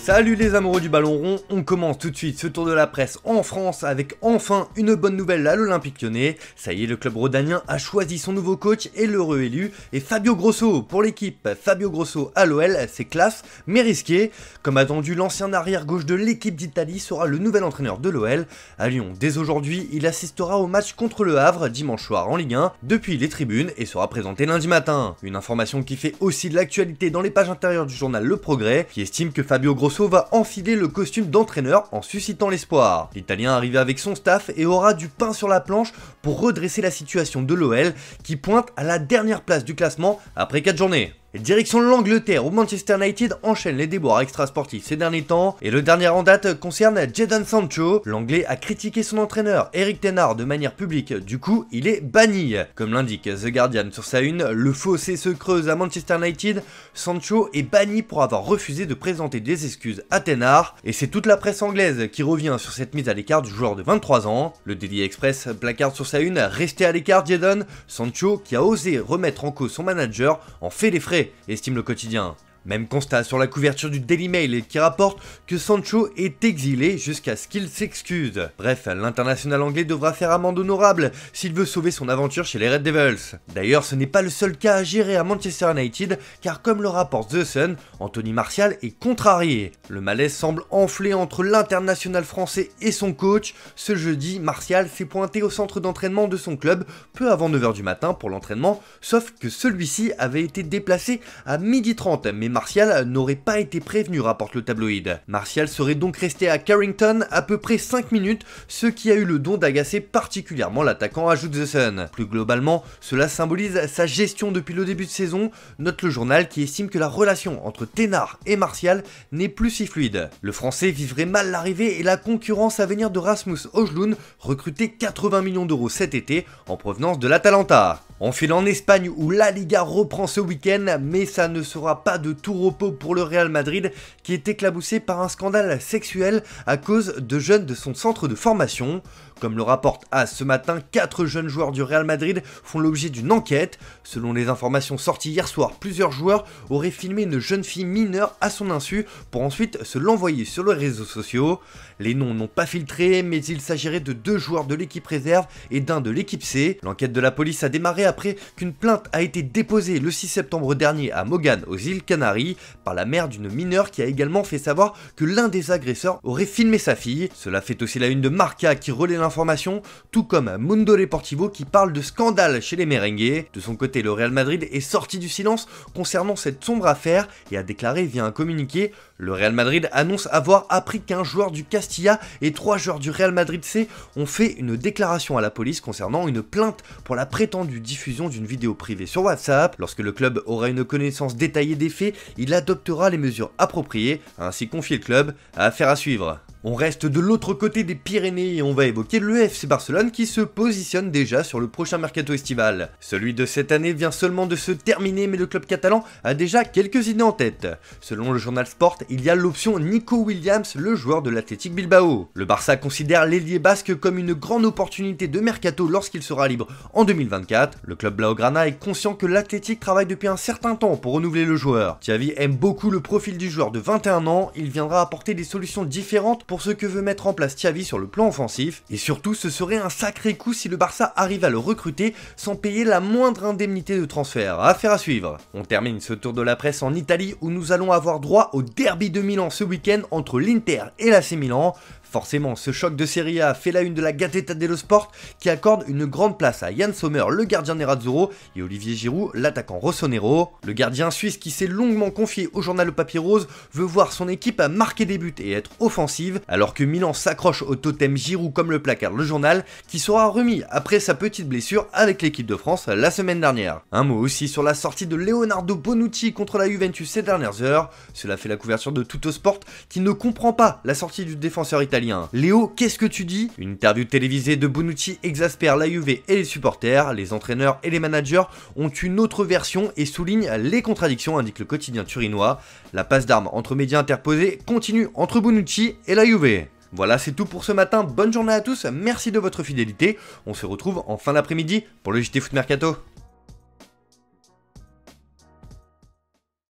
Salut les amoureux du ballon rond, on commence tout de suite ce tour de la presse en France avec enfin une bonne nouvelle à l'Olympique Lyonnais. Ça y est, le club rhodanien a choisi son nouveau coach et le réélu est Fabio Grosso pour l'équipe. Fabio Grosso à l'OL, c'est classe mais risqué. Comme attendu, l'ancien arrière gauche de l'équipe d'Italie sera le nouvel entraîneur de l'OL. À Lyon, dès aujourd'hui, il assistera au match contre le Havre dimanche soir en Ligue 1 depuis les tribunes et sera présenté lundi matin. Une information qui fait aussi de l'actualité dans les pages intérieures du journal Le Progrès qui estime que Fabio Grosso va enfiler le costume d'entraîneur en suscitant l'espoir. L'Italien arrive avec son staff et aura du pain sur la planche pour redresser la situation de l'OL qui pointe à la dernière place du classement après 4 journées. Direction l'Angleterre où Manchester United enchaîne les déboires extrasportifs ces derniers temps et le dernier en date concerne Jadon Sancho. L'anglais a critiqué son entraîneur Erik ten Hag de manière publique, du coup il est banni. Comme l'indique The Guardian sur sa une, le fossé se creuse à Manchester United, Sancho est banni pour avoir refusé de présenter des excuses à ten Hag et c'est toute la presse anglaise qui revient sur cette mise à l'écart du joueur de 23 ans. Le Daily Express placarde sur sa une, restez à l'écart Jadon, Sancho qui a osé remettre en cause son manager en fait les frais, estime le quotidien. Même constat sur la couverture du Daily Mail qui rapporte que Sancho est exilé jusqu'à ce qu'il s'excuse. Bref, l'international anglais devra faire amende honorable s'il veut sauver son aventure chez les Red Devils. D'ailleurs, ce n'est pas le seul cas à gérer à Manchester United, car comme le rapporte The Sun, Anthony Martial est contrarié. Le malaise semble enfler entre l'international français et son coach. Ce jeudi, Martial s'est pointé au centre d'entraînement de son club peu avant 9 h du matin pour l'entraînement, sauf que celui-ci avait été déplacé à 12h30, mais Martial n'aurait pas été prévenu, rapporte le tabloïd. Martial serait donc resté à Carrington à peu près 5 minutes, ce qui a eu le don d'agacer particulièrement l'attaquant, ajoute The Sun. Plus globalement, cela symbolise sa gestion depuis le début de saison, note le journal qui estime que la relation entre ten Hag et Martial n'est plus si fluide. Le français vivrait mal l'arrivée et la concurrence à venir de Rasmus Højlund, recruté 80 millions d'euros cet été en provenance de l'Atalanta. On file en Espagne où la Liga reprend ce week-end, mais ça ne sera pas de tout repos pour le Real Madrid qui est éclaboussé par un scandale sexuel à cause de jeunes de son centre de formation. Comme le rapporte AS ce matin, 4 jeunes joueurs du Real Madrid font l'objet d'une enquête. Selon les informations sorties hier soir, plusieurs joueurs auraient filmé une jeune fille mineure à son insu pour ensuite se l'envoyer sur les réseaux sociaux. Les noms n'ont pas filtré, mais il s'agirait de 2 joueurs de l'équipe réserve et d'un de l'équipe C. L'enquête de la police a démarré après qu'une plainte a été déposée le 6 septembre dernier à Mogán, aux îles Canaries, par la mère d'une mineure qui a également fait savoir que l'un des agresseurs aurait filmé sa fille. Cela fait aussi la une de Marca qui relaie l'information, tout comme Mundo Deportivo qui parle de scandale chez les merengues. De son côté, le Real Madrid est sorti du silence concernant cette sombre affaire et a déclaré via un communiqué: le Real Madrid annonce avoir appris qu'un joueur du Castilla et 3 joueurs du Real Madrid C ont fait une déclaration à la police concernant une plainte pour la prétendue diffusion d'une vidéo privée sur WhatsApp. Lorsque le club aura une connaissance détaillée des faits, il adoptera les mesures appropriées, a ainsi confié le club. Affaire à suivre. On reste de l'autre côté des Pyrénées et on va évoquer le FC Barcelone qui se positionne déjà sur le prochain mercato estival. Celui de cette année vient seulement de se terminer, mais le club catalan a déjà quelques idées en tête. Selon le journal Sport, il y a l'option Nico Williams, le joueur de l'Athletic Bilbao. Le Barça considère l'ailier basque comme une grande opportunité de mercato lorsqu'il sera libre en 2024. Le club Blaugrana est conscient que l'Athletic travaille depuis un certain temps pour renouveler le joueur. Xavi aime beaucoup le profil du joueur de 21 ans, il viendra apporter des solutions différentes pour ce que veut mettre en place Xavi sur le plan offensif, et surtout ce serait un sacré coup si le Barça arrive à le recruter sans payer la moindre indemnité de transfert. Affaire à suivre. On termine ce tour de la presse en Italie où nous allons avoir droit au derby de Milan ce week-end entre l'Inter et l'AC Milan. Forcément, ce choc de Serie A fait la une de la Gazzetta dello Sport qui accorde une grande place à Yann Sommer, le gardien Nerazzurro, et Olivier Giroud, l'attaquant rossonero. Le gardien suisse qui s'est longuement confié au journal Le Papier Rose veut voir son équipe marquer des buts et être offensive, alors que Milan s'accroche au totem Giroud comme le placard le journal, qui sera remis après sa petite blessure avec l'équipe de France la semaine dernière. Un mot aussi sur la sortie de Leonardo Bonucci contre la Juventus ces dernières heures. Cela fait la couverture de Tuttosport qui ne comprend pas la sortie du défenseur italien. Léo, qu'est-ce que tu dis? Une interview télévisée de Bonucci exaspère la Juve et les supporters. Les entraîneurs et les managers ont une autre version et soulignent les contradictions, indique le quotidien turinois. La passe d'armes entre médias interposés continue entre Bonucci et la Juve. Voilà, c'est tout pour ce matin. Bonne journée à tous, merci de votre fidélité. On se retrouve en fin d'après-midi pour le JT Foot Mercato.